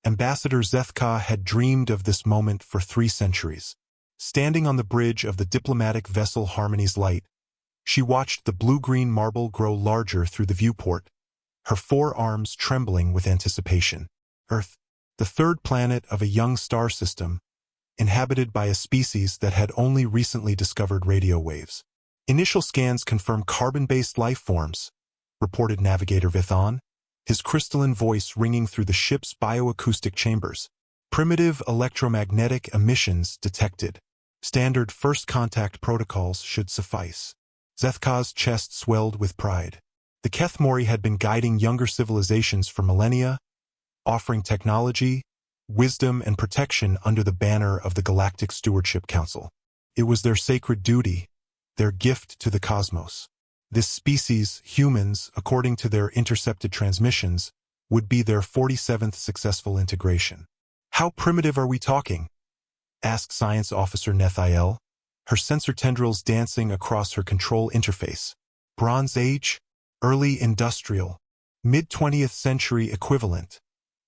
Ambassador Zethka had dreamed of this moment for 3 centuries. Standing on the bridge of the diplomatic vessel Harmony's Light, she watched the blue-green marble grow larger through the viewport, her 4 arms trembling with anticipation. Earth, the 3rd planet of a young star system, inhabited by a species that had only recently discovered radio waves. Initial scans confirm carbon-based life forms, reported Navigator Vithon, his crystalline voice ringing through the ship's bioacoustic chambers. Primitive electromagnetic emissions detected. Standard first contact protocols should suffice. Zethka's chest swelled with pride. The Kethmori had been guiding younger civilizations for millennia, offering technology, wisdom, and protection under the banner of the Galactic Stewardship Council. It was their sacred duty, their gift to the cosmos. This species, humans, according to their intercepted transmissions, would be their 47th successful integration. "How primitive are we talking?" asked Science Officer Nethiel, her sensor tendrils dancing across her control interface. "Bronze Age? Early Industrial? Mid-20th century equivalent,"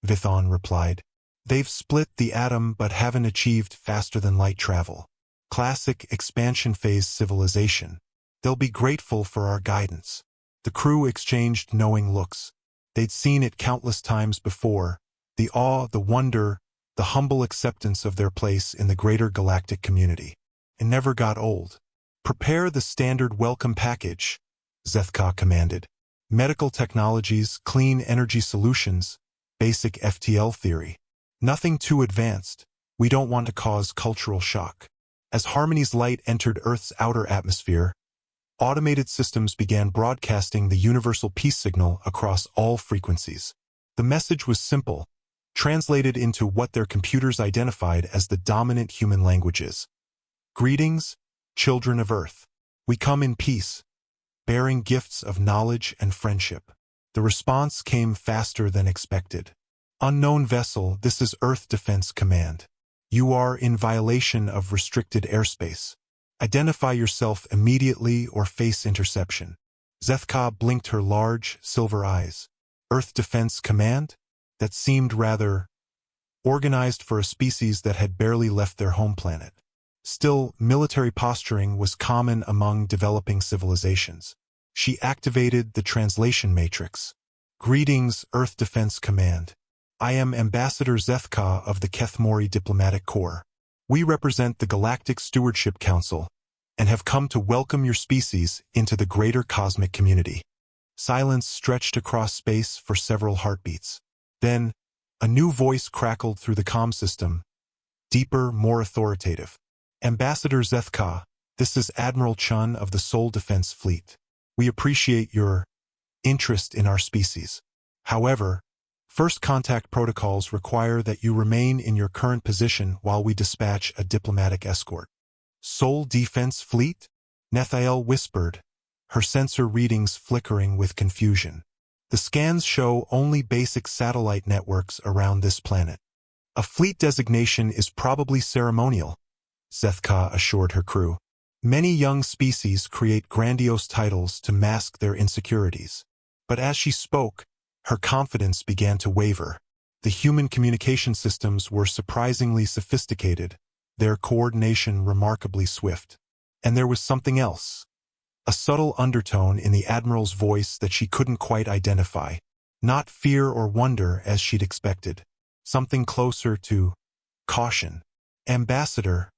Vithon replied. "They've split the atom but haven't achieved faster-than-light travel. Classic expansion phase civilization. They'll be grateful for our guidance." The crew exchanged knowing looks. They'd seen it countless times before, the awe, the wonder, the humble acceptance of their place in the greater galactic community. It never got old. "Prepare the standard welcome package," Zethka commanded. "Medical technologies, clean energy solutions, basic FTL theory. Nothing too advanced. We don't want to cause cultural shock." As Harmony's Light entered Earth's outer atmosphere, automated systems began broadcasting the universal peace signal across all frequencies. The message was simple, translated into what their computers identified as the dominant human languages. "Greetings, children of Earth. We come in peace, bearing gifts of knowledge and friendship." The response came faster than expected. "Unknown vessel, this is Earth Defense Command. You are in violation of restricted airspace. Identify yourself immediately or face interception." Zethka blinked her large, silver eyes. Earth Defense Command? That seemed rather organized for a species that had barely left their home planet. Still, military posturing was common among developing civilizations. She activated the translation matrix. "Greetings, Earth Defense Command. I am Ambassador Zethka of the Kethmori Diplomatic Corps. We represent the Galactic Stewardship Council and have come to welcome your species into the greater cosmic community." Silence stretched across space for several heartbeats. Then, a new voice crackled through the comm system, deeper, more authoritative. "Ambassador Zethka, this is Admiral Chun of the Seoul Defense Fleet. We appreciate your interest in our species. However, first contact protocols require that you remain in your current position while we dispatch a diplomatic escort." "Seoul Defense Fleet?" Nethiel whispered, her sensor readings flickering with confusion. "The scans show only basic satellite networks around this planet. A fleet designation is probably ceremonial," Zethka assured her crew. "Many young species create grandiose titles to mask their insecurities." But as she spoke, her confidence began to waver. The human communication systems were surprisingly sophisticated, their coordination remarkably swift. And there was something else. A subtle undertone in the Admiral's voice that she couldn't quite identify. Not fear or wonder as she'd expected. Something closer to caution. "Ambassador,"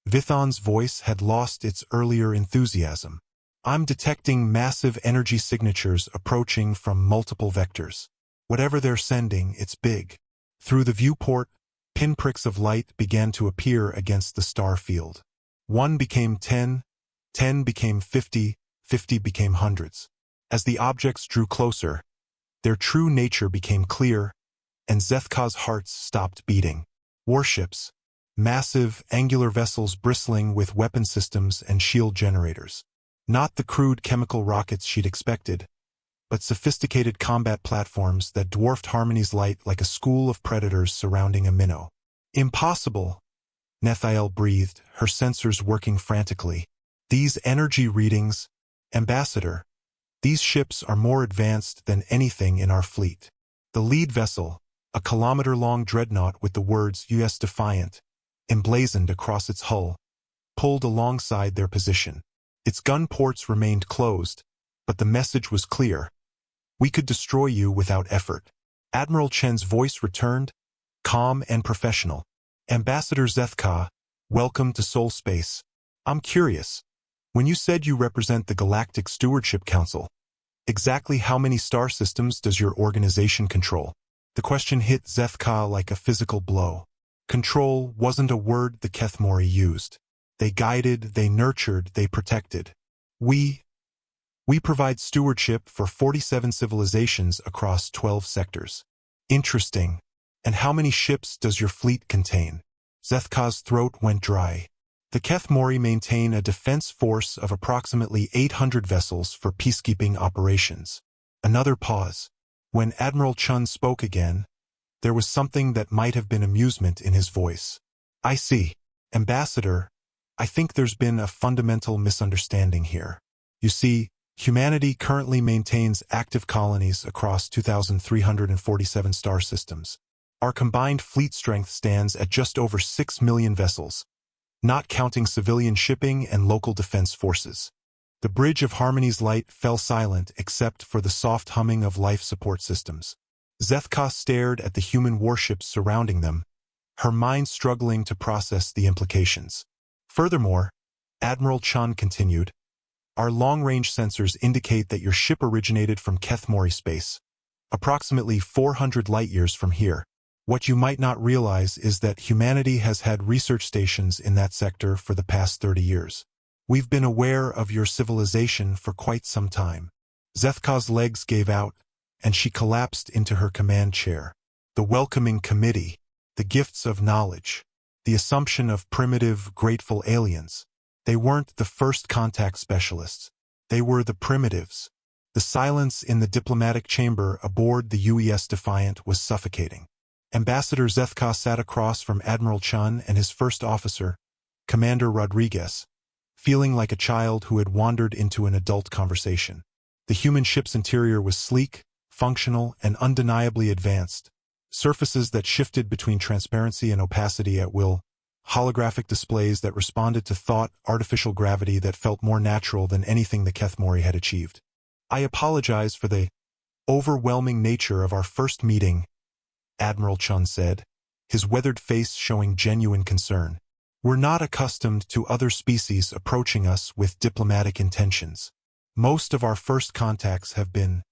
Vithon's voice had lost its earlier enthusiasm. "I'm detecting massive energy signatures approaching from multiple vectors. Whatever they're sending, it's big." Through the viewport, pinpricks of light began to appear against the star field. 1 became 10, 10 became 50, 50 became hundreds. As the objects drew closer, their true nature became clear, and Zethka's heart stopped beating. Warships, massive, angular vessels bristling with weapon systems and shield generators. Not the crude chemical rockets she'd expected, but sophisticated combat platforms that dwarfed Harmony's Light like a school of predators surrounding a minnow. "Impossible," Nethiel breathed, her sensors working frantically. "These energy readings, Ambassador, these ships are more advanced than anything in our fleet." The lead vessel, a kilometer-long dreadnought with the words US Defiant emblazoned across its hull, pulled alongside their position. Its gun ports remained closed, but the message was clear. We could destroy you without effort. Admiral Chen's voice returned, calm and professional. Ambassador Zethka, welcome to Sol Space. I'm curious. When you said you represent the Galactic Stewardship Council, exactly how many star systems does your organization control? The question hit Zethka like a physical blow. Control wasn't a word the Kethmori used. They guided, they nurtured, they protected. We provide stewardship for 47 civilizations across 12 sectors. Interesting. And how many ships does your fleet contain? Zethka's throat went dry. The Kethmori maintain a defense force of approximately 800 vessels for peacekeeping operations. Another pause. When Admiral Chun spoke again, there was something that might have been amusement in his voice. I see. Ambassador, I think there's been a fundamental misunderstanding here. You see, humanity currently maintains active colonies across 2,347 star systems. Our combined fleet strength stands at just over 6 million vessels, not counting civilian shipping and local defense forces. The bridge of Harmony's light fell silent except for the soft humming of life support systems. Zethka stared at the human warships surrounding them, her mind struggling to process the implications. Furthermore, Admiral Chun continued, our long-range sensors indicate that your ship originated from Kethmori space, approximately 400 light-years from here. What you might not realize is that humanity has had research stations in that sector for the past 30 years. We've been aware of your civilization for quite some time. Zethka's legs gave out, and she collapsed into her command chair. The welcoming committee, the gifts of knowledge, the assumption of primitive, grateful aliens. They weren't the first contact specialists. They were the primitives. The silence in the diplomatic chamber aboard the US Defiant was suffocating. Ambassador Zethka sat across from Admiral Chun and his first officer, Commander Rodriguez, feeling like a child who had wandered into an adult conversation. The human ship's interior was sleek, functional, and undeniably advanced. Surfaces that shifted between transparency and opacity at will, holographic displays that responded to thought, artificial gravity that felt more natural than anything the Kethmori had achieved. I apologize for the overwhelming nature of our first meeting, Admiral Chun said, his weathered face showing genuine concern. We're not accustomed to other species approaching us with diplomatic intentions. Most of our first contacts have been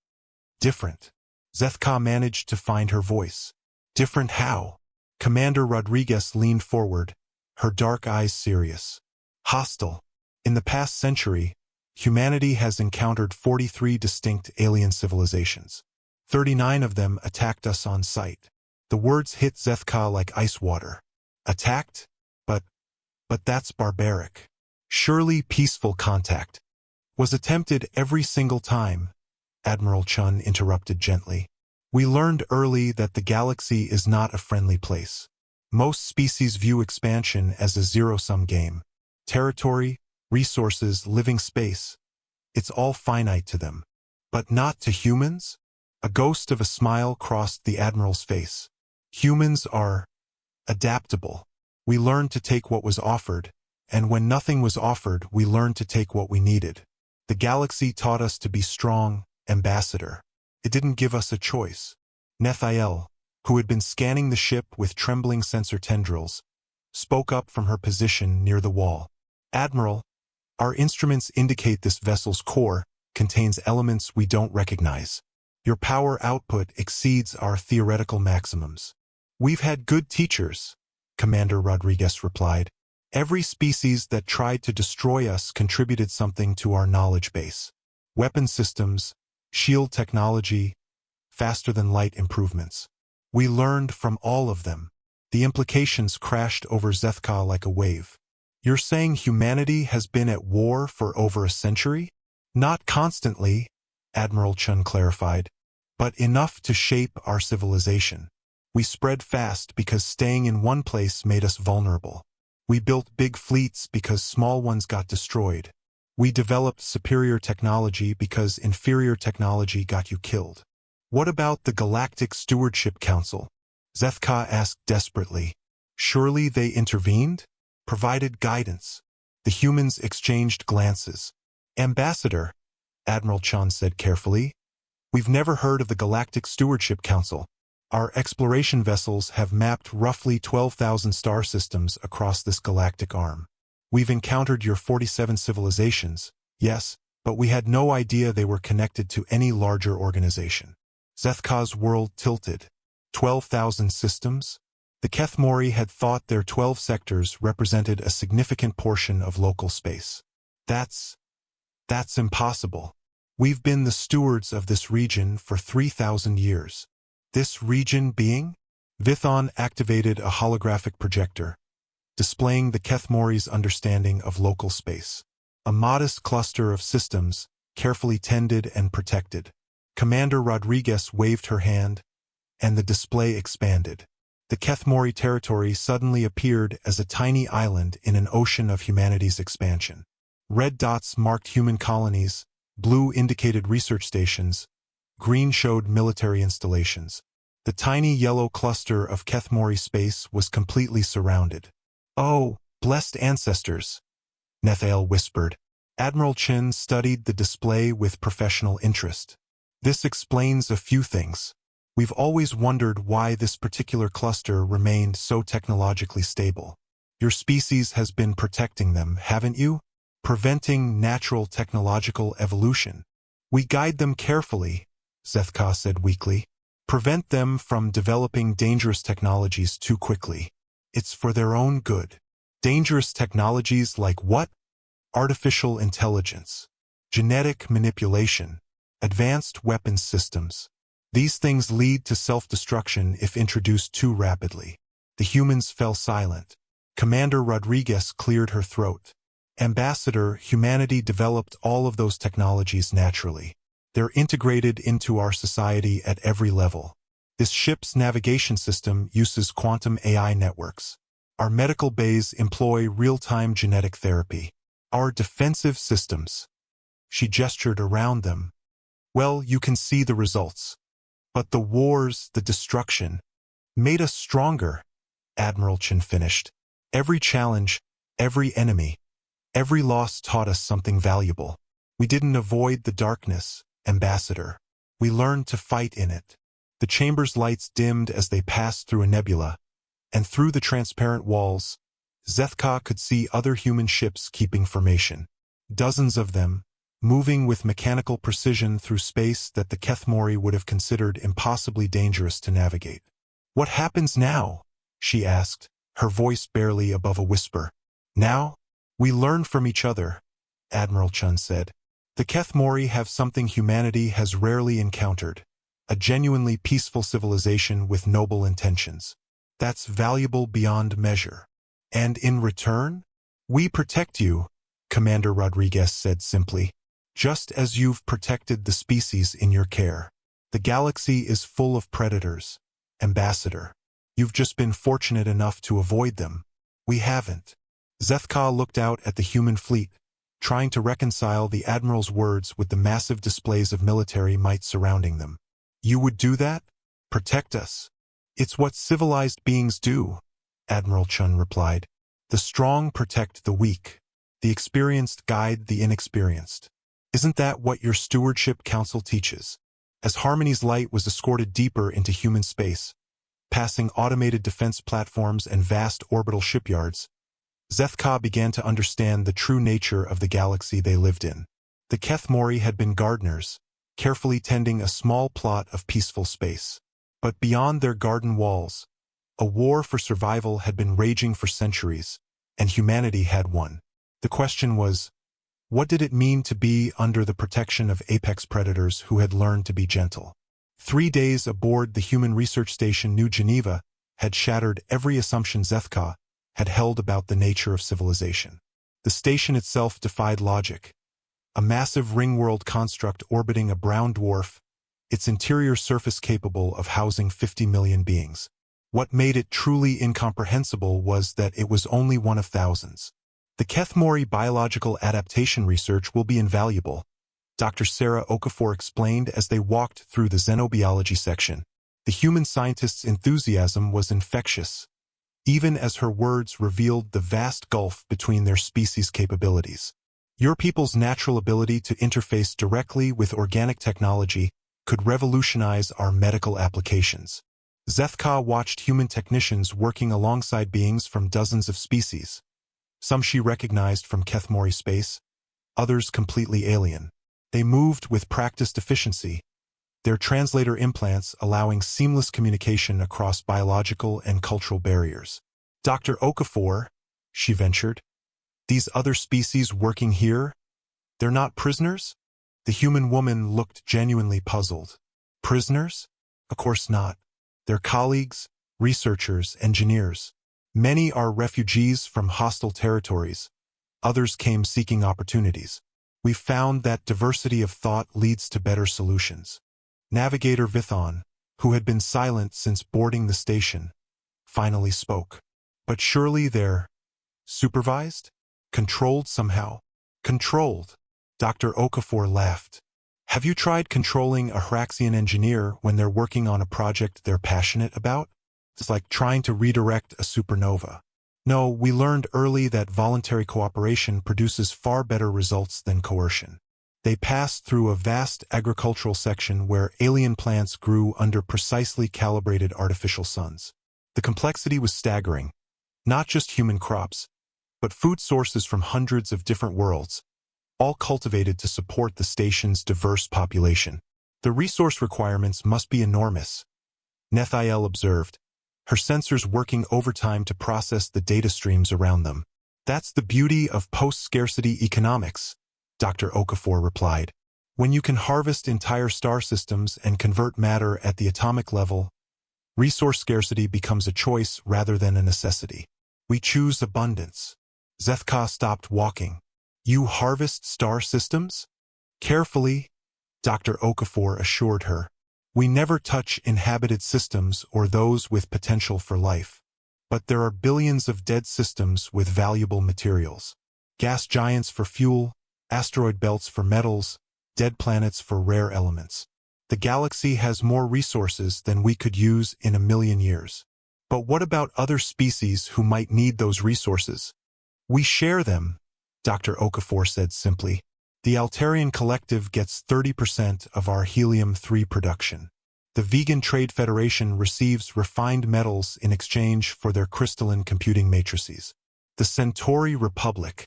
different. Zethka managed to find her voice. Different how? Commander Rodriguez leaned forward, her dark eyes serious. Hostile. In the past century, humanity has encountered 43 distinct alien civilizations. 39 of them attacked us on sight. The words hit Zethka like ice water. Attacked? But that's barbaric. Surely peaceful contact was attempted every single time, Admiral Chun interrupted gently. We learned early that the galaxy is not a friendly place. Most species view expansion as a zero-sum game. Territory, resources, living space. It's all finite to them. But not to humans? A ghost of a smile crossed the Admiral's face. Humans are adaptable. We learned to take what was offered, and when nothing was offered, we learned to take what we needed. The galaxy taught us to be strong, Ambassador. It didn't give us a choice. Nethiel, who had been scanning the ship with trembling sensor tendrils, spoke up from her position near the wall. Admiral, our instruments indicate this vessel's core contains elements we don't recognize. Your power output exceeds our theoretical maximums. We've had good teachers, Commander Rodriguez replied. Every species that tried to destroy us contributed something to our knowledge base. Weapon systems, shield technology, faster-than-light improvements. We learned from all of them. The implications crashed over Zethka like a wave. You're saying humanity has been at war for over a century? Not constantly, Admiral Chun clarified, but enough to shape our civilization. We spread fast because staying in one place made us vulnerable. We built big fleets because small ones got destroyed. We developed superior technology because inferior technology got you killed. What about the Galactic Stewardship Council? Zethka asked desperately. Surely they intervened? Provided guidance. The humans exchanged glances. Ambassador, Admiral Chun said carefully, we've never heard of the Galactic Stewardship Council. Our exploration vessels have mapped roughly 12,000 star systems across this galactic arm. We've encountered your 47 civilizations, yes, but we had no idea they were connected to any larger organization. Zethka's world tilted. 12,000 systems? The Kethmori had thought their 12 sectors represented a significant portion of local space. That's impossible. We've been the stewards of this region for 3,000 years. This region being? Vithon activated a holographic projector, displaying the Kethmori's understanding of local space. A modest cluster of systems, carefully tended and protected. Commander Rodriguez waved her hand, and the display expanded. The Kethmori territory suddenly appeared as a tiny island in an ocean of humanity's expansion. Red dots marked human colonies, blue indicated research stations, green showed military installations. The tiny yellow cluster of Kethmori space was completely surrounded. "Oh, blessed ancestors," Nethael whispered. Admiral Chin studied the display with professional interest. "This explains a few things. We've always wondered why this particular cluster remained so technologically stable. Your species has been protecting them, haven't you? Preventing natural technological evolution. We guide them carefully," Zethka said weakly. "Prevent them from developing dangerous technologies too quickly. It's for their own good." Dangerous technologies like what? Artificial intelligence, genetic manipulation, advanced weapons systems. These things lead to self-destruction if introduced too rapidly. The humans fell silent. Commander Rodriguez cleared her throat. "Ambassador, humanity developed all of those technologies naturally. They're integrated into our society at every level. This ship's navigation system uses quantum AI networks. Our medical bays employ real-time genetic therapy. Our defensive systems." She gestured around them. "Well, you can see the results. But the wars, the destruction, made us stronger," Admiral Chin finished. "Every challenge, every enemy, every loss taught us something valuable. We didn't avoid the darkness, Ambassador. We learned to fight in it." The chamber's lights dimmed as they passed through a nebula, and through the transparent walls, Zethka could see other human ships keeping formation. Dozens of them, moving with mechanical precision through space that the Kethmori would have considered impossibly dangerous to navigate. "What happens now?" she asked, her voice barely above a whisper. "Now? We learn from each other," Admiral Chun said. "The Kethmori have something humanity has rarely encountered, a genuinely peaceful civilization with noble intentions. That's valuable beyond measure. And in return, we protect you," Commander Rodriguez said simply, "just as you've protected the species in your care. The galaxy is full of predators, Ambassador. You've just been fortunate enough to avoid them. We haven't." Zethka looked out at the human fleet, trying to reconcile the Admiral's words with the massive displays of military might surrounding them. "You would do that? Protect us?" "It's what civilized beings do," Admiral Chun replied. "The strong protect the weak. The experienced guide the inexperienced. Isn't that what your Stewardship Council teaches?" As Harmony's light was escorted deeper into human space, passing automated defense platforms and vast orbital shipyards, Zethka began to understand the true nature of the galaxy they lived in. The Kethmori had been gardeners, carefully tending a small plot of peaceful space. But beyond their garden walls, a war for survival had been raging for centuries, and humanity had won. The question was, what did it mean to be under the protection of apex predators who had learned to be gentle? 3 days aboard the human research station New Geneva had shattered every assumption Zethka had held about the nature of civilization. The station itself defied logic. A massive ring-world construct orbiting a brown dwarf, its interior surface capable of housing 50 million beings. What made it truly incomprehensible was that it was only one of thousands. "The Kethmori biological adaptation research will be invaluable," Dr. Sarah Okafor explained as they walked through the xenobiology section. The human scientist's enthusiasm was infectious, even as her words revealed the vast gulf between their species' capabilities. Your people's natural ability to interface directly with organic technology could revolutionize our medical applications. Zethka watched human technicians working alongside beings from dozens of species. Some she recognized from Kethmori space, others completely alien. They moved with practiced efficiency, their translator implants allowing seamless communication across biological and cultural barriers. Dr. Okafor, she ventured, these other species working here, they're not prisoners? The human woman looked genuinely puzzled. Prisoners? Of course not. They're colleagues, researchers, engineers. Many are refugees from hostile territories. Others came seeking opportunities. We've found that diversity of thought leads to better solutions. Navigator Vithon, who had been silent since boarding the station, finally spoke. But surely they're supervised? Controlled somehow? Controlled. Dr. Okafor laughed. Have you tried controlling a Hraxian engineer when they're working on a project they're passionate about? It's like trying to redirect a supernova. No, we learned early that voluntary cooperation produces far better results than coercion. They passed through a vast agricultural section where alien plants grew under precisely calibrated artificial suns. The complexity was staggering. Not just human crops, but food sources from hundreds of different worlds, all cultivated to support the station's diverse population. The resource requirements must be enormous, Nethiel observed, her sensors working overtime to process the data streams around them. That's the beauty of post-scarcity economics, Dr. Okafor replied. When you can harvest entire star systems and convert matter at the atomic level, resource scarcity becomes a choice rather than a necessity. We choose abundance. Zethka stopped walking. You harvest star systems? Carefully, Dr. Okafor assured her. We never touch inhabited systems or those with potential for life. But there are billions of dead systems with valuable materials. Gas giants for fuel, asteroid belts for metals, dead planets for rare elements. The galaxy has more resources than we could use in a million years. But what about other species who might need those resources? We share them, Dr. Okafor said simply. The Altarian Collective gets 30% of our helium-3 production. The Vegan Trade Federation receives refined metals in exchange for their crystalline computing matrices. The Centauri Republic.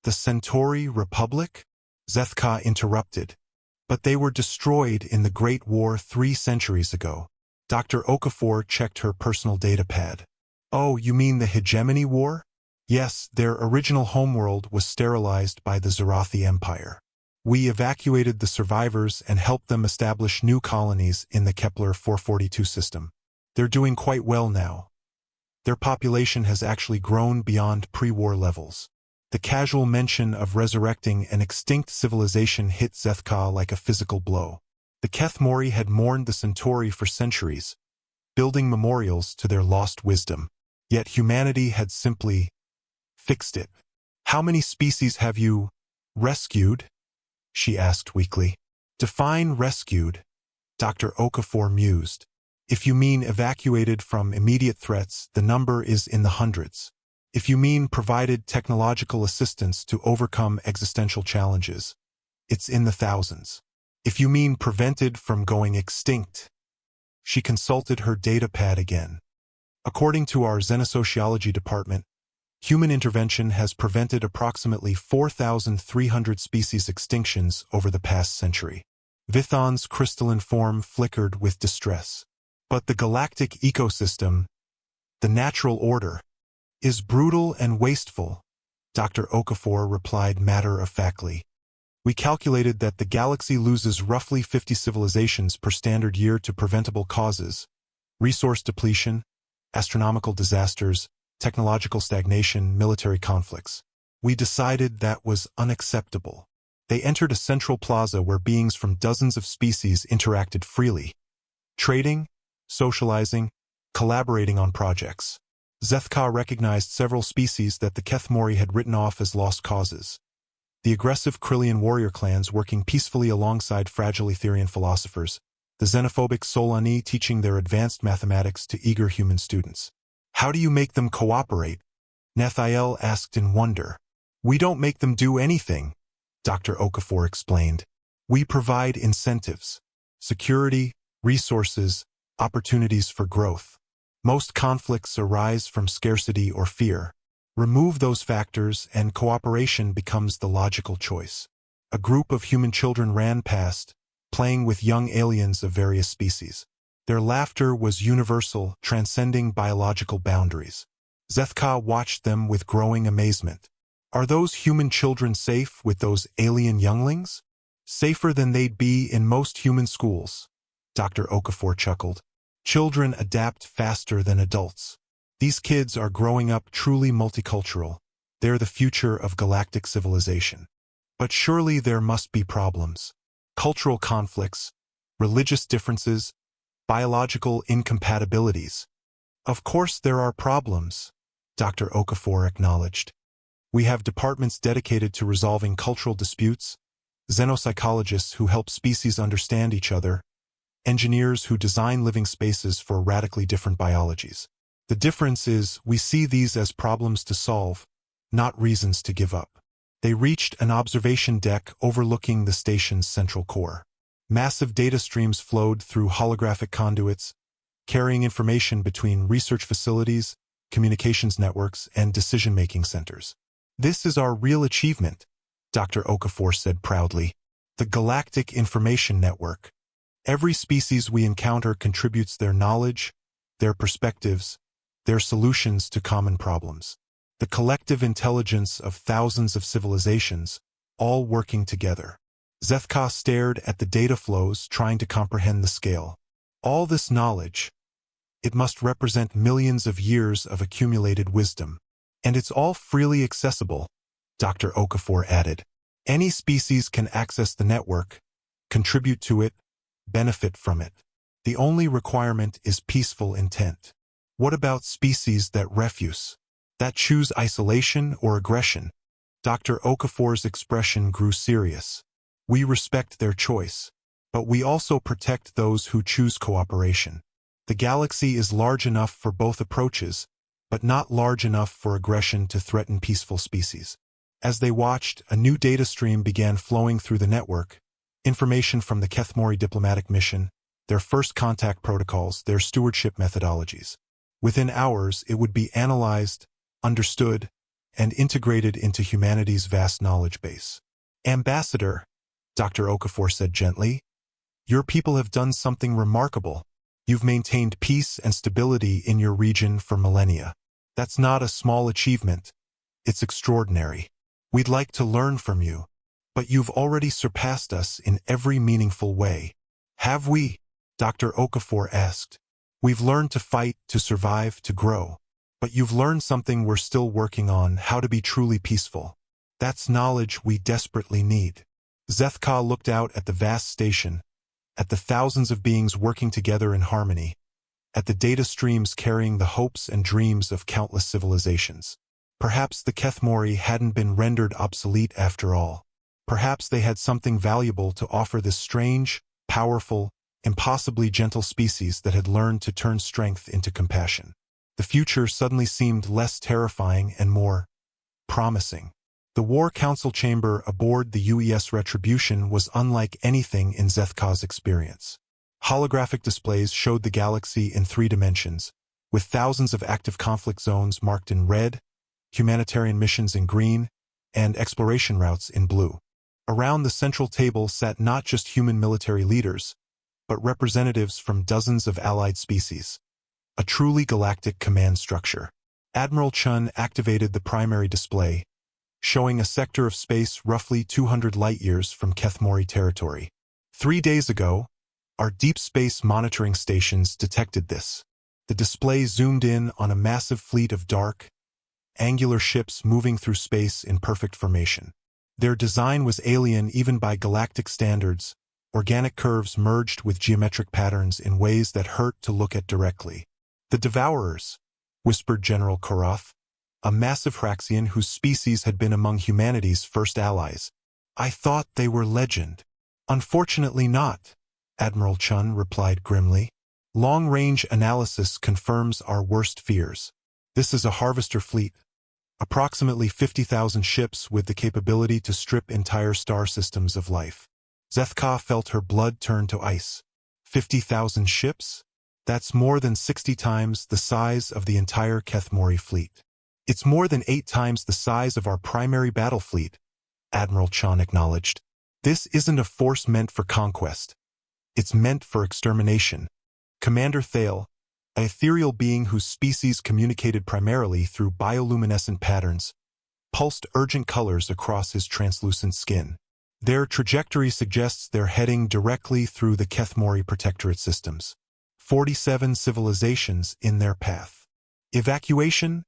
The Centauri Republic? Zethka interrupted. But they were destroyed in the Great War 3 centuries ago. Dr. Okafor checked her personal data pad. Oh, you mean the Hegemony War? Yes, their original homeworld was sterilized by the Zerathi Empire. We evacuated the survivors and helped them establish new colonies in the Kepler 442 system. They're doing quite well now. Their population has actually grown beyond pre-war levels. The casual mention of resurrecting an extinct civilization hit Zethka like a physical blow. The Kethmori had mourned the Centauri for centuries, building memorials to their lost wisdom. Yet humanity had simply fixed it. How many species have you rescued? She asked weakly. Define rescued, Dr. Okafor mused. If you mean evacuated from immediate threats, the number is in the hundreds. If you mean provided technological assistance to overcome existential challenges, it's in the thousands. If you mean prevented from going extinct, she consulted her data pad again. According to our xenosociology department, human intervention has prevented approximately 4,300 species extinctions over the past century. Vithon's crystalline form flickered with distress. But the galactic ecosystem, the natural order, is brutal and wasteful, Dr. Okafor replied matter-of-factly. We calculated that the galaxy loses roughly 50 civilizations per standard year to preventable causes: resource depletion, astronomical disasters, technological stagnation, military conflicts. We decided that was unacceptable. They entered a central plaza where beings from dozens of species interacted freely, trading, socializing, collaborating on projects. Zethka recognized several species that the Kethmori had written off as lost causes. The aggressive Krillian warrior clans working peacefully alongside fragile Etherian philosophers, the xenophobic Solani teaching their advanced mathematics to eager human students. How do you make them cooperate? Nathiel asked in wonder. We don't make them do anything, Dr. Okafor explained. We provide incentives, security, resources, opportunities for growth. Most conflicts arise from scarcity or fear. Remove those factors and cooperation becomes the logical choice. A group of human children ran past, playing with young aliens of various species. Their laughter was universal, transcending biological boundaries. Zethka watched them with growing amazement. Are those human children safe with those alien younglings? Safer than they'd be in most human schools, Dr. Okafor chuckled. Children adapt faster than adults. These kids are growing up truly multicultural. They're the future of galactic civilization. But surely there must be problems. Cultural conflicts, religious differences, biological incompatibilities. Of course there are problems, Dr. Okafor acknowledged. We have departments dedicated to resolving cultural disputes, xenopsychologists who help species understand each other, engineers who design living spaces for radically different biologies. The difference is we see these as problems to solve, not reasons to give up. They reached an observation deck overlooking the station's central core. Massive data streams flowed through holographic conduits, carrying information between research facilities, communications networks, and decision-making centers. This is our real achievement, Dr. Okafor said proudly. The Galactic Information Network. Every species we encounter contributes their knowledge, their perspectives, their solutions to common problems. The collective intelligence of thousands of civilizations, all working together. Zethka stared at the data flows, trying to comprehend the scale. All this knowledge, it must represent millions of years of accumulated wisdom. And it's all freely accessible, Dr. Okafor added. Any species can access the network, contribute to it, benefit from it. The only requirement is peaceful intent. What about species that refuse, that choose isolation or aggression? Dr. Okafor's expression grew serious. We respect their choice, but we also protect those who choose cooperation. The galaxy is large enough for both approaches, but not large enough for aggression to threaten peaceful species. As they watched, a new data stream began flowing through the network, information from the Kethmori diplomatic mission, their first contact protocols, their stewardship methodologies. Within hours, it would be analyzed, understood, and integrated into humanity's vast knowledge base. Ambassador, Dr. Okafor said gently, your people have done something remarkable. You've maintained peace and stability in your region for millennia. That's not a small achievement. It's extraordinary. We'd like to learn from you, but you've already surpassed us in every meaningful way. Have we? Dr. Okafor asked. We've learned to fight, to survive, to grow. But you've learned something we're still working on, how to be truly peaceful. That's knowledge we desperately need. Zethka looked out at the vast station, at the thousands of beings working together in harmony, at the data streams carrying the hopes and dreams of countless civilizations. Perhaps the Kethmori hadn't been rendered obsolete after all. Perhaps they had something valuable to offer this strange, powerful, impossibly gentle species that had learned to turn strength into compassion. The future suddenly seemed less terrifying and more promising. The War Council chamber aboard the UES Retribution was unlike anything in Zethka's experience. Holographic displays showed the galaxy in 3 dimensions, with thousands of active conflict zones marked in red, humanitarian missions in green, and exploration routes in blue. Around the central table sat not just human military leaders, but representatives from dozens of allied species. A truly galactic command structure. Admiral Chun activated the primary display, showing a sector of space roughly 200 light-years from Kethmori territory. 3 days ago, our deep space monitoring stations detected this. The display zoomed in on a massive fleet of dark, angular ships moving through space in perfect formation. Their design was alien even by galactic standards. Organic curves merged with geometric patterns in ways that hurt to look at directly. The Devourers, whispered General Korath, a massive Hraxian whose species had been among humanity's first allies. I thought they were legend. Unfortunately not, Admiral Chun replied grimly. Long-range analysis confirms our worst fears. This is a harvester fleet, approximately 50,000 ships with the capability to strip entire star systems of life. Zethka felt her blood turn to ice. 50,000 ships? That's more than 60 times the size of the entire Kethmori fleet. It's more than 8 times the size of our primary battle fleet, Admiral Chun acknowledged. This isn't a force meant for conquest. It's meant for extermination. Commander Thale, an ethereal being whose species communicated primarily through bioluminescent patterns, pulsed urgent colors across his translucent skin. Their trajectory suggests they're heading directly through the Kethmori protectorate systems. 47 civilizations in their path. Evacuation?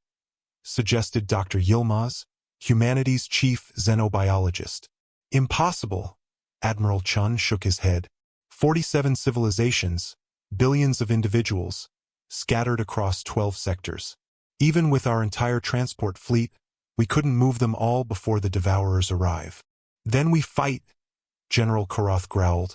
Suggested Dr. Yilmaz, humanity's chief xenobiologist. Impossible, Admiral Chun shook his head. 47 civilizations, billions of individuals, scattered across 12 sectors. Even with our entire transport fleet, we couldn't move them all before the Devourers arrive. Then we fight, General Karath growled,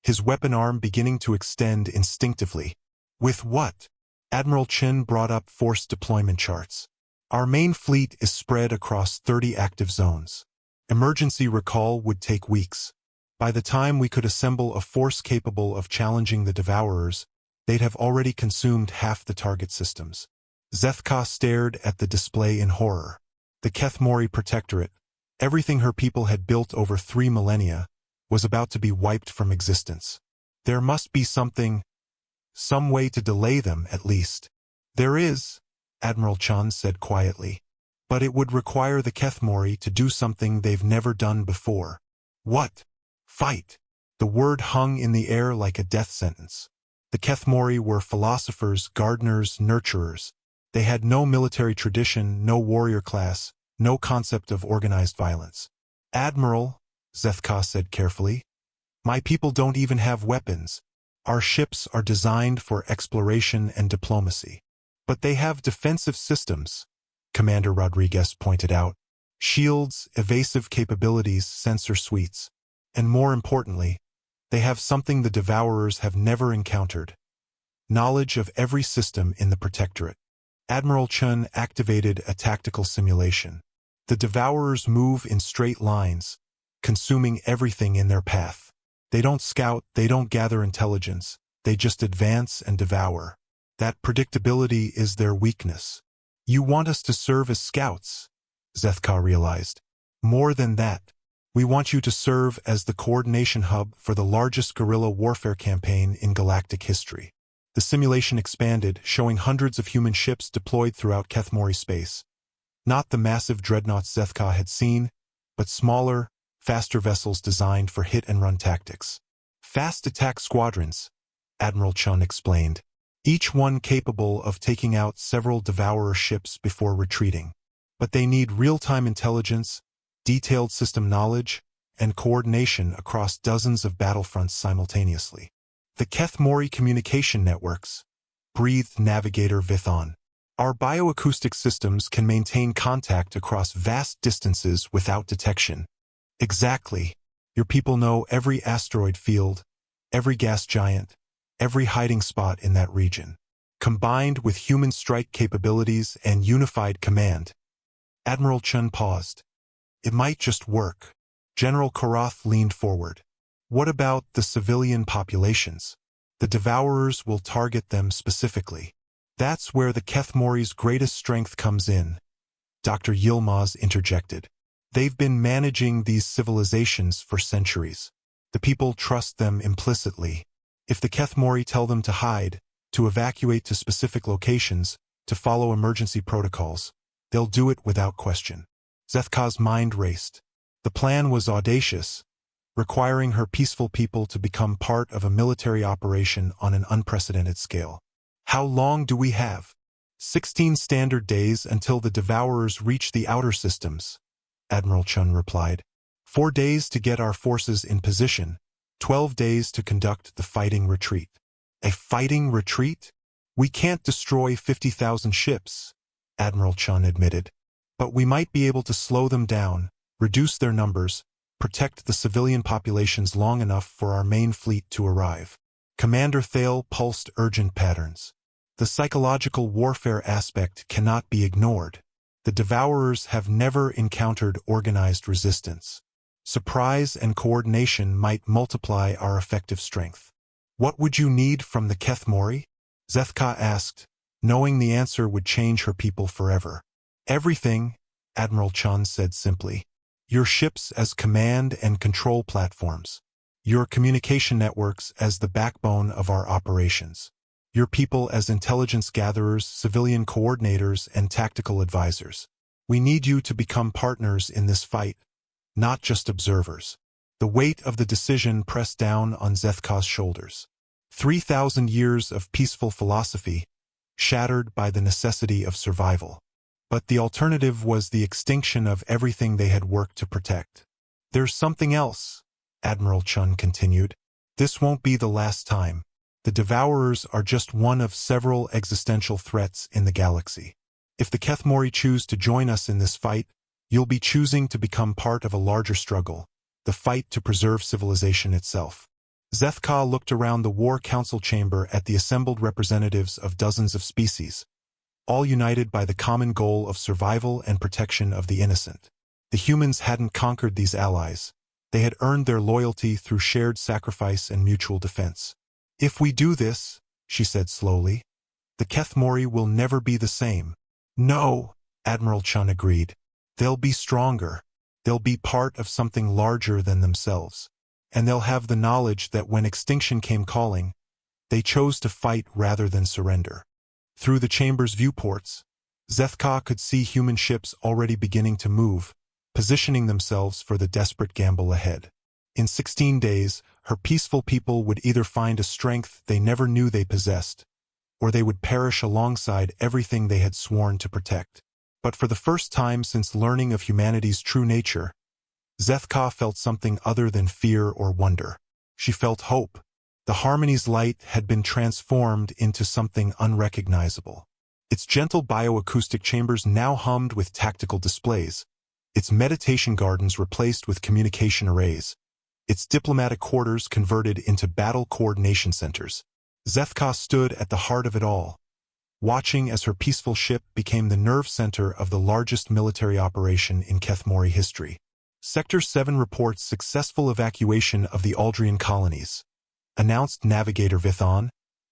his weapon arm beginning to extend instinctively. With what? Admiral Chin brought up force deployment charts. Our main fleet is spread across 30 active zones. Emergency recall would take weeks. By the time we could assemble a force capable of challenging the Devourers, they'd have already consumed half the target systems. Zethka stared at the display in horror. The Kethmori Protectorate, everything her people had built over 3 millennia, was about to be wiped from existence. There must be something, some way to delay them at least. There is, Admiral Chun said quietly. But it would require the Kethmori to do something they've never done before. What? Fight. The word hung in the air like a death sentence. The Kethmori were philosophers, gardeners, nurturers. They had no military tradition, no warrior class, no concept of organized violence. Admiral, Zethka said carefully, my people don't even have weapons. Our ships are designed for exploration and diplomacy. But they have defensive systems, Commander Rodriguez pointed out. Shields, evasive capabilities, sensor suites. And more importantly, they have something the Devourers have never encountered. Knowledge of every system in the Protectorate. Admiral Chun activated a tactical simulation. The Devourers move in straight lines, consuming everything in their path. They don't scout, they don't gather intelligence, they just advance and devour. That predictability is their weakness. You want us to serve as scouts, Zethka realized. More than that, we want you to serve as the coordination hub for the largest guerrilla warfare campaign in galactic history. The simulation expanded, showing hundreds of human ships deployed throughout Kethmori space. Not the massive dreadnoughts Zethka had seen, but smaller, faster vessels designed for hit-and-run tactics. Fast attack squadrons, Admiral Chun explained, each one capable of taking out several Devourer ships before retreating. But they need real-time intelligence, detailed system knowledge, and coordination across dozens of battlefronts simultaneously. The Kethmori communication networks, breathed Navigator Vithon. Our bioacoustic systems can maintain contact across vast distances without detection. Exactly. Your people know every asteroid field, every gas giant, every hiding spot in that region. Combined with human strike capabilities and unified command. Admiral Chun paused. It might just work. General Karath leaned forward. What about the civilian populations? The Devourers will target them specifically. That's where the Kethmori's greatest strength comes in, Dr. Yilmaz interjected. They've been managing these civilizations for centuries. The people trust them implicitly. If the Kethmori tell them to hide, to evacuate to specific locations, to follow emergency protocols, they'll do it without question. Zethka's mind raced. The plan was audacious, requiring her peaceful people to become part of a military operation on an unprecedented scale. How long do we have? 16 standard days until the Devourers reach the outer systems, Admiral Chun replied. 4 days to get our forces in position, 12 days to conduct the fighting retreat. A fighting retreat? We can't destroy 50,000 ships, Admiral Chun admitted. But we might be able to slow them down, reduce their numbers, Protect the civilian populations long enough for our main fleet to arrive. Commander Thale pulsed urgent patterns. The psychological warfare aspect cannot be ignored. The Devourers have never encountered organized resistance. Surprise and coordination might multiply our effective strength. What would you need from the Kethmori? Zethka asked, knowing the answer would change her people forever. Everything, Admiral Chun said simply. Your ships as command and control platforms. Your communication networks as the backbone of our operations. Your people as intelligence gatherers, civilian coordinators, and tactical advisors. We need you to become partners in this fight, not just observers. The weight of the decision pressed down on Zethka's shoulders. 3,000 years of peaceful philosophy, shattered by the necessity of survival. But the alternative was the extinction of everything they had worked to protect. There's something else, Admiral Chun continued. This won't be the last time. The Devourers are just one of several existential threats in the galaxy. If the Kethmori choose to join us in this fight, you'll be choosing to become part of a larger struggle, the fight to preserve civilization itself. Zethka looked around the War Council chamber at the assembled representatives of dozens of species, all united by the common goal of survival and protection of the innocent. The humans hadn't conquered these allies. They had earned their loyalty through shared sacrifice and mutual defense. If we do this, she said slowly, the Kethmori will never be the same. No, Admiral Chun agreed. They'll be stronger. They'll be part of something larger than themselves. And they'll have the knowledge that when extinction came calling, they chose to fight rather than surrender. Through the chamber's viewports, Zethka could see human ships already beginning to move, positioning themselves for the desperate gamble ahead. In 16 days, her peaceful people would either find a strength they never knew they possessed, or they would perish alongside everything they had sworn to protect. But for the first time since learning of humanity's true nature, Zethka felt something other than fear or wonder. She felt hope. The Harmony's light had been transformed into something unrecognizable. Its gentle bioacoustic chambers now hummed with tactical displays, its meditation gardens replaced with communication arrays, its diplomatic quarters converted into battle coordination centers. Zethka stood at the heart of it all, watching as her peaceful ship became the nerve center of the largest military operation in Kethmori history. Sector 7 reports successful evacuation of the Aldrian colonies, announced Navigator Vithon,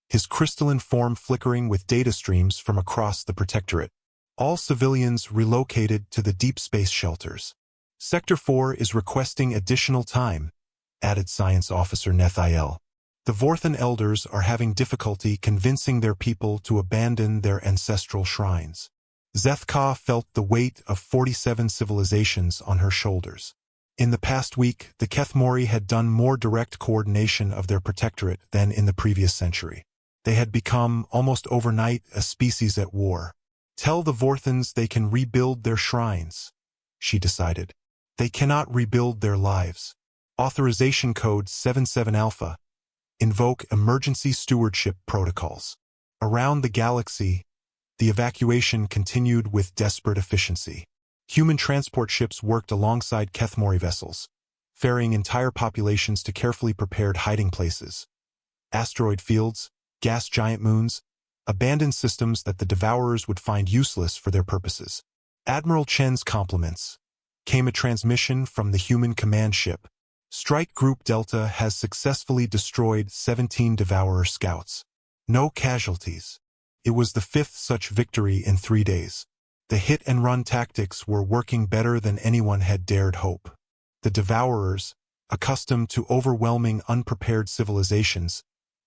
his crystalline form flickering with data streams from across the Protectorate. All civilians relocated to the deep space shelters. Sector 4 is requesting additional time, added Science Officer Nethiel. The Vorthan elders are having difficulty convincing their people to abandon their ancestral shrines. Zethka felt the weight of 47 civilizations on her shoulders. In the past week, the Kethmori had done more direct coordination of their protectorate than in the previous century. They had become, almost overnight, a species at war. Tell the Vorthans they can rebuild their shrines, she decided. They cannot rebuild their lives. Authorization Code 77 Alpha. Invoke emergency stewardship protocols. Around the galaxy, the evacuation continued with desperate efficiency. Human transport ships worked alongside Kethmori vessels, ferrying entire populations to carefully prepared hiding places. Asteroid fields, gas giant moons, abandoned systems that the Devourers would find useless for their purposes. Admiral Chen's compliments. Came a transmission from the human command ship. Strike Group Delta has successfully destroyed 17 Devourer scouts. No casualties. It was the 5th such victory in 3 days. The hit-and-run tactics were working better than anyone had dared hope. The Devourers, accustomed to overwhelming unprepared civilizations,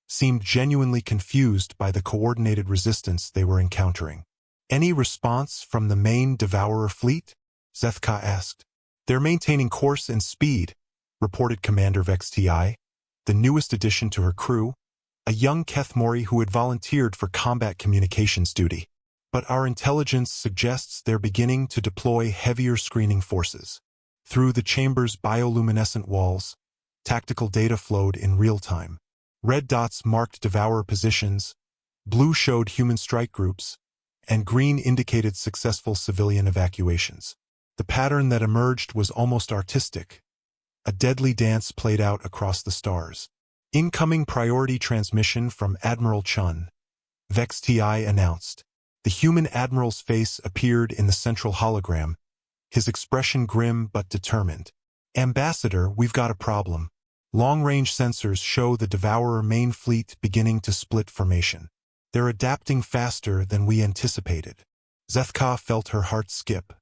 seemed genuinely confused by the coordinated resistance they were encountering. Any response from the main Devourer fleet? Zethka asked. They're maintaining course and speed, reported Commander Vexti, the newest addition to her crew, a young Kethmori who had volunteered for combat communications duty. But our intelligence suggests they're beginning to deploy heavier screening forces. Through the chamber's bioluminescent walls, tactical data flowed in real time. Red dots marked Devourer positions, blue showed human strike groups, and green indicated successful civilian evacuations. The pattern that emerged was almost artistic, A deadly dance played out across the stars. Incoming priority transmission from Admiral Chun, Vex TI announced. The human admiral's face appeared in the central hologram, his expression grim but determined. Ambassador, we've got a problem. Long-range sensors show the Devourer main fleet beginning to split formation. They're adapting faster than we anticipated. Zethka felt her heart skip.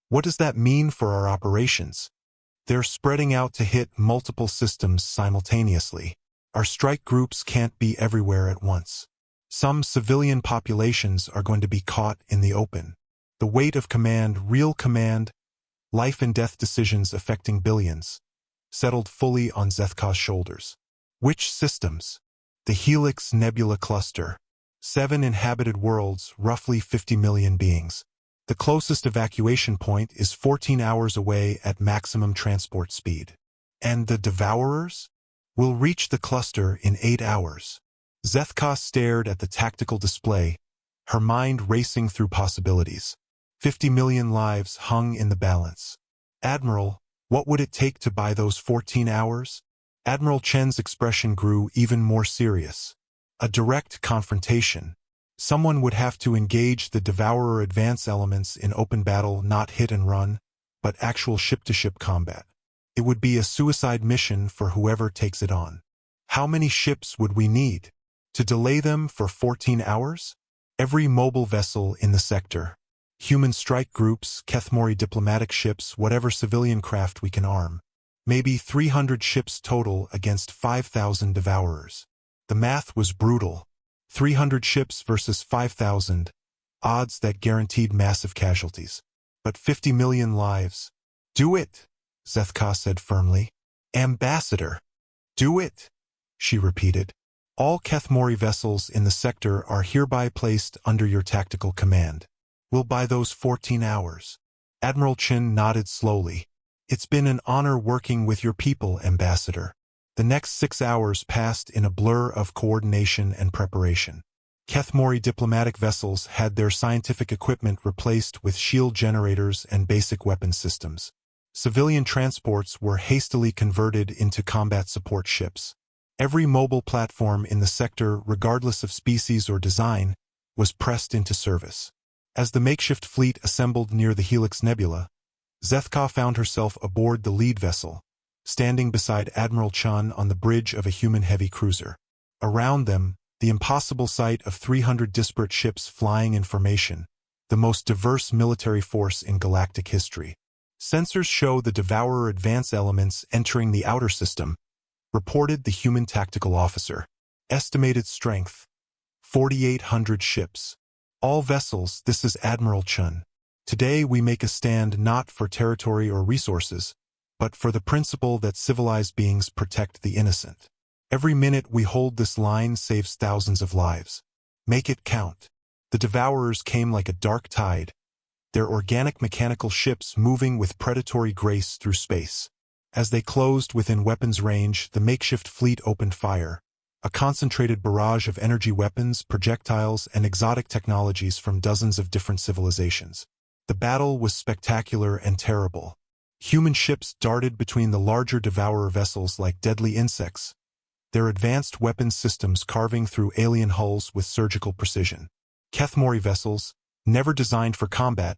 What does that mean for our operations? They're spreading out to hit multiple systems simultaneously. Our strike groups can't be everywhere at once. Some civilian populations are going to be caught in the open. The weight of command, real command, life and death decisions affecting billions, settled fully on Zethka's shoulders. Which systems? The Helix Nebula Cluster. 7 inhabited worlds, roughly 50 million beings. The closest evacuation point is 14 hours away at maximum transport speed. And the Devourers? Will reach the cluster in 8 hours. Zethka stared at the tactical display, her mind racing through possibilities. 50 million lives hung in the balance. Admiral, what would it take to buy those 14 hours? Admiral Chen's expression grew even more serious. A direct confrontation. Someone would have to engage the Devourer advance elements in open battle, not hit and run, but actual ship-to-ship combat. It would be a suicide mission for whoever takes it on. How many ships would we need? To delay them for 14 hours? Every mobile vessel in the sector. Human strike groups, Kethmori diplomatic ships, whatever civilian craft we can arm. Maybe 300 ships total against 5,000 Devourers. The math was brutal. 300 ships versus 5,000. Odds that guaranteed massive casualties. But 50 million lives. Do it, Zethka said firmly. Ambassador. Do it, she repeated. All Kethmori vessels in the sector are hereby placed under your tactical command. We'll buy those 14 hours. Admiral Chin nodded slowly. It's been an honor working with your people, Ambassador. The next 6 hours passed in a blur of coordination and preparation. Kethmori diplomatic vessels had their scientific equipment replaced with shield generators and basic weapon systems. Civilian transports were hastily converted into combat support ships. Every mobile platform in the sector, regardless of species or design, was pressed into service. As the makeshift fleet assembled near the Helix Nebula, Zethka found herself aboard the lead vessel, standing beside Admiral Chun on the bridge of a human heavy cruiser. Around them, the impossible sight of 300 disparate ships flying in formation, the most diverse military force in galactic history. Sensors show the Devourer advance elements entering the outer system, reported the human tactical officer. Estimated strength, 4,800 ships. All vessels, this is Admiral Chun. Today we make a stand not for territory or resources, but for the principle that civilized beings protect the innocent. Every minute we hold this line saves thousands of lives. Make it count. The Devourers came like a dark tide, their organic mechanical ships moving with predatory grace through space. As they closed within weapons range, the makeshift fleet opened fire, a concentrated barrage of energy weapons, projectiles, and exotic technologies from dozens of different civilizations. The battle was spectacular and terrible. Human ships darted between the larger Devourer vessels like deadly insects, their advanced weapons systems carving through alien hulls with surgical precision. Kethmori vessels, never designed for combat,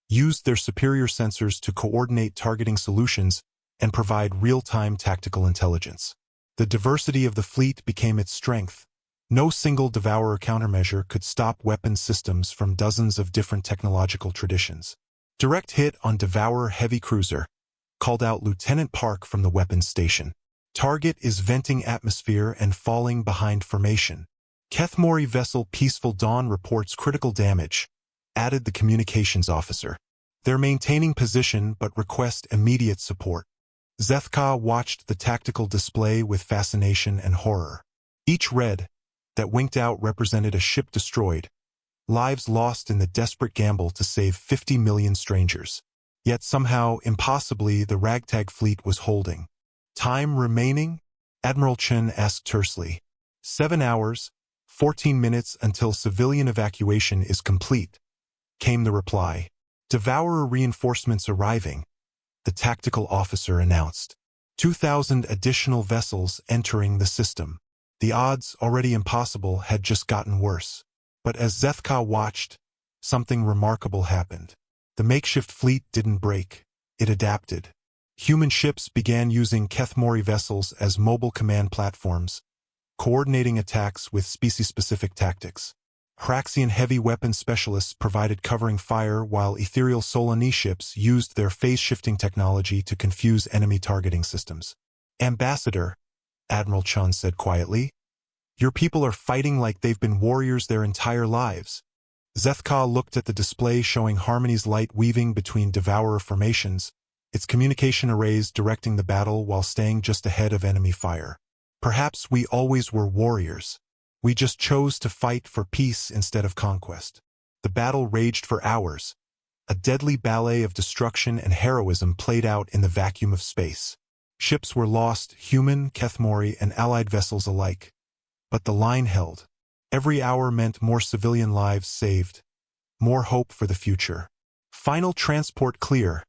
used their superior sensors to coordinate targeting solutions and provide real-time tactical intelligence. The diversity of the fleet became its strength. No single Devourer countermeasure could stop weapons systems from dozens of different technological traditions. Direct hit on Devourer heavy cruiser, called out Lieutenant Park from the weapons station. Target is venting atmosphere and falling behind formation. Kethmori vessel Peaceful Dawn reports critical damage, added the communications officer. They're maintaining position but request immediate support. Zethka watched the tactical display with fascination and horror. Each red that winked out represented a ship destroyed, lives lost in the desperate gamble to save 50 million strangers. Yet somehow, impossibly, the ragtag fleet was holding. Time remaining? Admiral Chen asked tersely. 7 hours, 14 minutes until civilian evacuation is complete, came the reply. Devourer reinforcements arriving, the tactical officer announced. 2,000 additional vessels entering the system. The odds, already impossible, had just gotten worse. But as Zethka watched, something remarkable happened. The makeshift fleet didn't break. It adapted. Human ships began using Kethmori vessels as mobile command platforms, coordinating attacks with species-specific tactics. Hraxian heavy weapon specialists provided covering fire, while ethereal Solani ships used their phase-shifting technology to confuse enemy targeting systems. "Ambassador," Admiral Chun said quietly, "your people are fighting like they've been warriors their entire lives." Zethka looked at the display showing Harmony's light weaving between Devourer formations, its communication arrays directing the battle while staying just ahead of enemy fire. "Perhaps we always were warriors. We just chose to fight for peace instead of conquest." The battle raged for hours. A deadly ballet of destruction and heroism played out in the vacuum of space. Ships were lost, human, Kethmori, and allied vessels alike. But the line held. Every hour meant more civilian lives saved, more hope for the future. "Final transport clear,"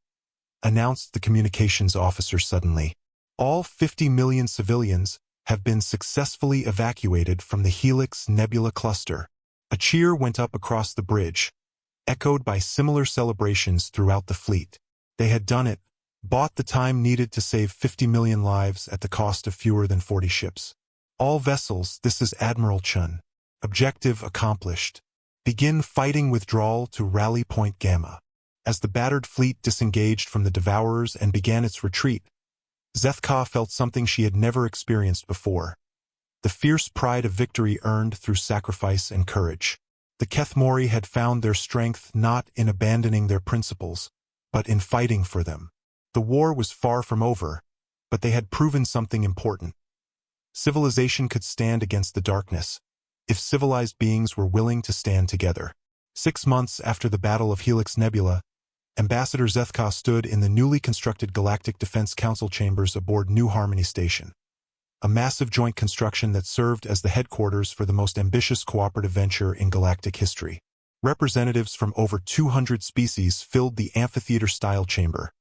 announced the communications officer suddenly. "All 50 million civilians have been successfully evacuated from the Helix Nebula cluster." A cheer went up across the bridge, echoed by similar celebrations throughout the fleet. They had done it, bought the time needed to save 50 million lives at the cost of fewer than 40 ships. "All vessels, this is Admiral Chun. Objective accomplished. Begin fighting withdrawal to Rally Point Gamma." As the battered fleet disengaged from the Devourers and began its retreat, Zethka felt something she had never experienced before. The fierce pride of victory earned through sacrifice and courage. The Kethmori had found their strength not in abandoning their principles, but in fighting for them. The war was far from over, but they had proven something important. Civilization could stand against the darkness, if civilized beings were willing to stand together. 6 months after the Battle of Helix Nebula, Ambassador Zethka stood in the newly constructed Galactic Defense Council chambers aboard New Harmony Station, a massive joint construction that served as the headquarters for the most ambitious cooperative venture in galactic history. Representatives from over 200 species filled the amphitheater-style chamber,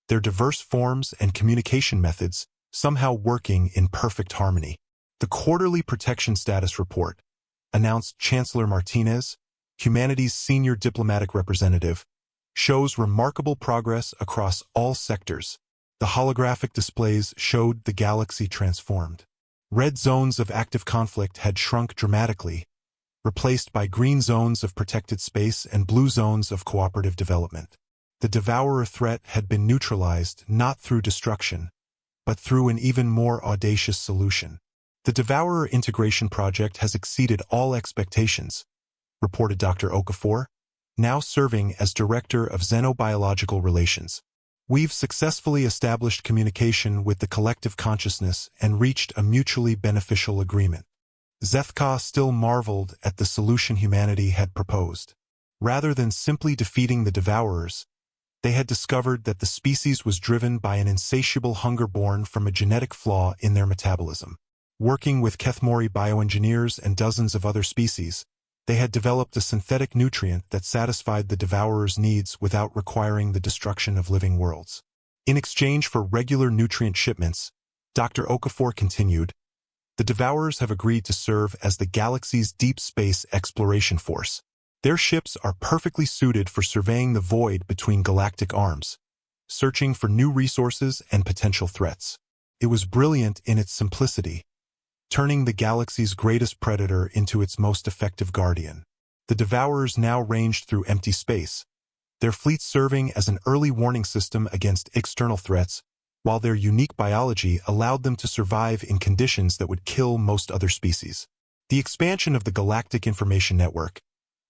their diverse forms and communication methods somehow working in perfect harmony. "The Quarterly Protection Status Report," announced Chancellor Martinez, humanity's senior diplomatic representative, "shows remarkable progress across all sectors." The holographic displays showed the galaxy transformed. Red zones of active conflict had shrunk dramatically, replaced by green zones of protected space and blue zones of cooperative development. The Devourer threat had been neutralized not through destruction, but through an even more audacious solution. "The Devourer integration project has exceeded all expectations," reported Dr. Okafor, now serving as Director of Xenobiological Relations. "We've successfully established communication with the collective consciousness and reached a mutually beneficial agreement." Zethka still marveled at the solution humanity had proposed. Rather than simply defeating the Devourers, they had discovered that the species was driven by an insatiable hunger born from a genetic flaw in their metabolism. Working with Kethmori bioengineers and dozens of other species, they had developed a synthetic nutrient that satisfied the Devourer's needs without requiring the destruction of living worlds. In exchange for regular nutrient shipments, Dr. Okafor continued, "The Devourers have agreed to serve as the galaxy's deep space exploration force. Their ships are perfectly suited for surveying the void between galactic arms, searching for new resources and potential threats." It was brilliant in its simplicity, turning the galaxy's greatest predator into its most effective guardian. The Devourers now ranged through empty space, their fleet serving as an early warning system against external threats, while their unique biology allowed them to survive in conditions that would kill most other species. The expansion of the Galactic Information Network,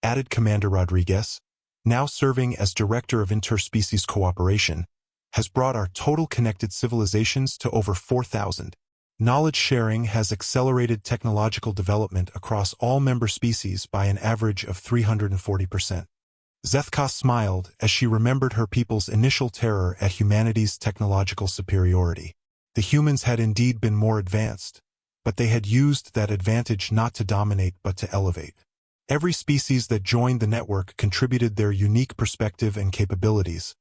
added Commander Rodriguez, now serving as Director of Interspecies Cooperation, has brought our total connected civilizations to over 4,000. Knowledge sharing has accelerated technological development across all member species by an average of 340%. Zethka smiled as she remembered her people's initial terror at humanity's technological superiority. The humans had indeed been more advanced, but they had used that advantage not to dominate but to elevate. Every species that joined the network contributed their unique perspective and capabilities,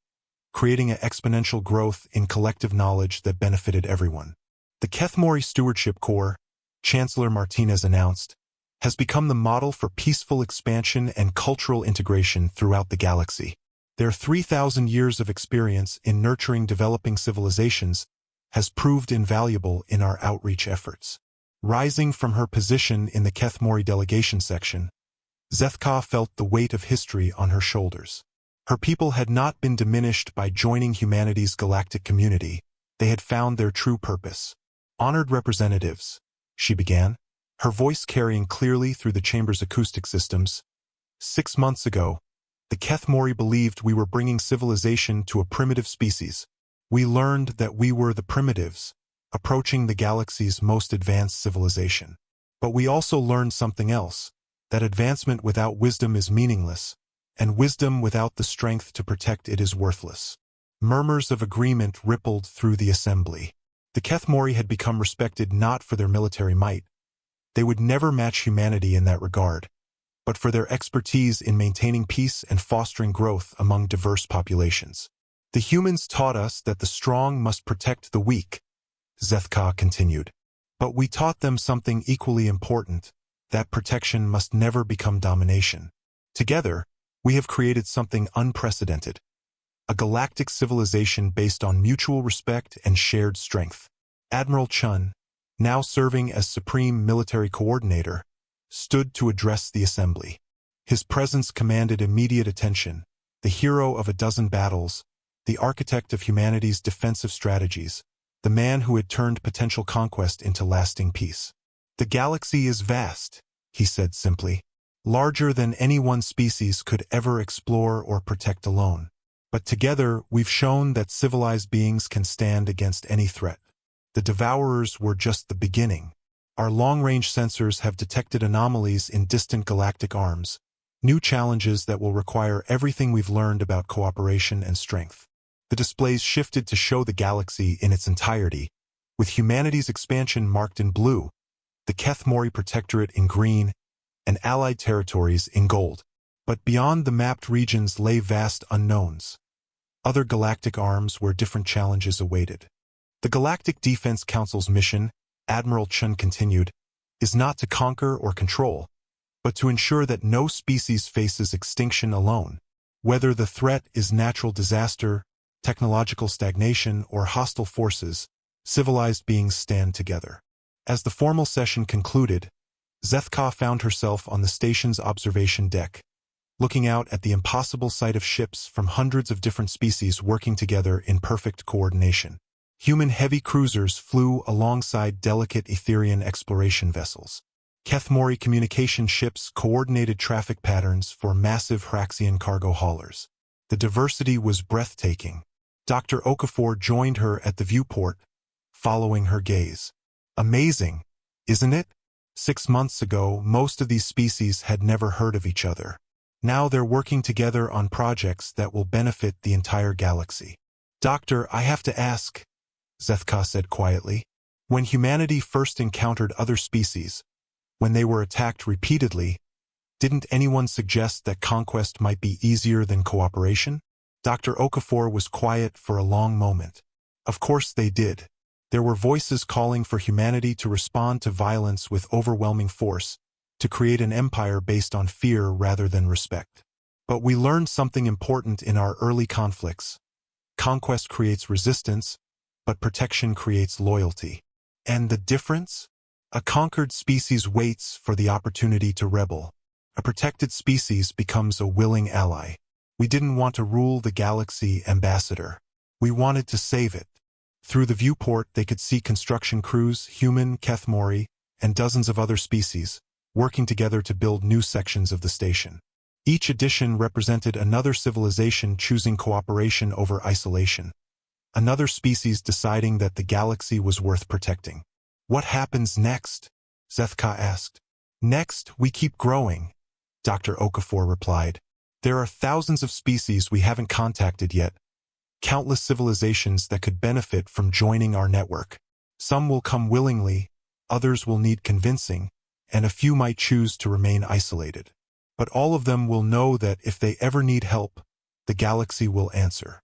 creating an exponential growth in collective knowledge that benefited everyone. The Kethmori Stewardship Corps, Chancellor Martinez announced, has become the model for peaceful expansion and cultural integration throughout the galaxy. Their 3,000 years of experience in nurturing developing civilizations has proved invaluable in our outreach efforts. Rising from her position in the Kethmori delegation section, Zethka felt the weight of history on her shoulders. Her people had not been diminished by joining humanity's galactic community. They had found their true purpose. Honored representatives, she began, her voice carrying clearly through the chamber's acoustic systems. 6 months ago, the Kethmori believed we were bringing civilization to a primitive species. We learned that we were the primitives, approaching the galaxy's most advanced civilization. But we also learned something else, that advancement without wisdom is meaningless, and wisdom without the strength to protect it is worthless. Murmurs of agreement rippled through the assembly. The Kethmori had become respected not for their military might. They would never match humanity in that regard, but for their expertise in maintaining peace and fostering growth among diverse populations. The humans taught us that the strong must protect the weak, Zethka continued. But we taught them something equally important, that protection must never become domination. Together, we have created something unprecedented, a galactic civilization based on mutual respect and shared strength. Admiral Chun, now serving as Supreme Military Coordinator, stood to address the assembly. His presence commanded immediate attention, the hero of a dozen battles, the architect of humanity's defensive strategies, the man who had turned potential conquest into lasting peace. The galaxy is vast, he said simply, larger than any one species could ever explore or protect alone. But together, we've shown that civilized beings can stand against any threat. The Devourers were just the beginning. Our long-range sensors have detected anomalies in distant galactic arms, new challenges that will require everything we've learned about cooperation and strength. The displays shifted to show the galaxy in its entirety, with humanity's expansion marked in blue, the Kethmori Protectorate in green, and allied territories in gold. But beyond the mapped regions lay vast unknowns. Other galactic arms where different challenges awaited. The Galactic Defense Council's mission, Admiral Chun continued, is not to conquer or control, but to ensure that no species faces extinction alone. Whether the threat is natural disaster, technological stagnation, or hostile forces, civilized beings stand together. As the formal session concluded, Zethka found herself on the station's observation deck, looking out at the impossible sight of ships from hundreds of different species working together in perfect coordination. Human heavy cruisers flew alongside delicate Etherian exploration vessels. Kethmori communication ships coordinated traffic patterns for massive Hraxian cargo haulers. The diversity was breathtaking. Dr. Okafor joined her at the viewport, following her gaze. Amazing, isn't it? 6 months ago, most of these species had never heard of each other. Now they're working together on projects that will benefit the entire galaxy. Doctor, I have to ask, Zethka said quietly. When humanity first encountered other species, when they were attacked repeatedly, didn't anyone suggest that conquest might be easier than cooperation? Dr. Okafor was quiet for a long moment. Of course they did. There were voices calling for humanity to respond to violence with overwhelming force, to create an empire based on fear rather than respect. But we learned something important in our early conflicts. Conquest creates resistance, but protection creates loyalty. And the difference? A conquered species waits for the opportunity to rebel. A protected species becomes a willing ally. We didn't want to rule the galaxy, Ambassador. We wanted to save it. Through the viewport, they could see construction crews, human, Kethmori, and dozens of other species, working together to build new sections of the station. Each addition represented another civilization choosing cooperation over isolation. Another species deciding that the galaxy was worth protecting. What happens next? Zethka asked. Next, we keep growing, Dr. Okafor replied. There are thousands of species we haven't contacted yet, countless civilizations that could benefit from joining our network. Some will come willingly, others will need convincing, and a few might choose to remain isolated. But all of them will know that if they ever need help, the galaxy will answer.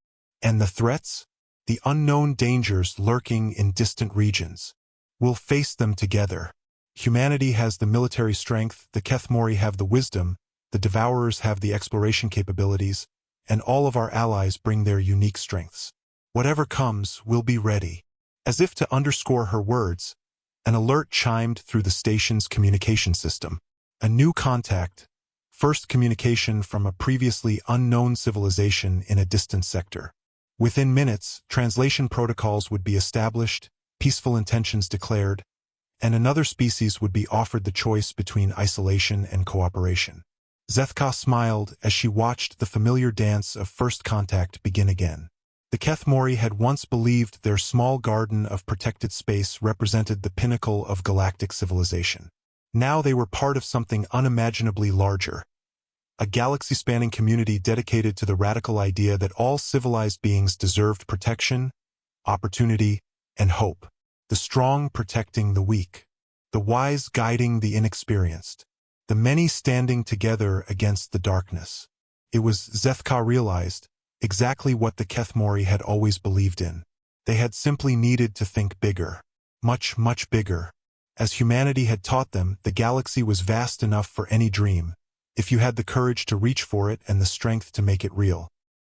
And the threats? The unknown dangers lurking in distant regions. We'll face them together. Humanity has the military strength, the Kethmori have the wisdom, the Devourers have the exploration capabilities, and all of our allies bring their unique strengths. Whatever comes, we'll be ready. As if to underscore her words, an alert chimed through the station's communication system. A new contact, first communication from a previously unknown civilization in a distant sector. Within minutes, translation protocols would be established, peaceful intentions declared, and another species would be offered the choice between isolation and cooperation. Zethka smiled as she watched the familiar dance of first contact begin again. The Kethmori had once believed their small garden of protected space represented the pinnacle of galactic civilization. Now they were part of something unimaginably larger, a galaxy-spanning community dedicated to the radical idea that all civilized beings deserved protection, opportunity, and hope. The strong protecting the weak, the wise guiding the inexperienced, the many standing together against the darkness. It was, Zethka realized, exactly what the Kethmori had always believed in. They had simply needed to think bigger. Much, much bigger. As humanity had taught them, the galaxy was vast enough for any dream, if you had the courage to reach for it and the strength to make it real.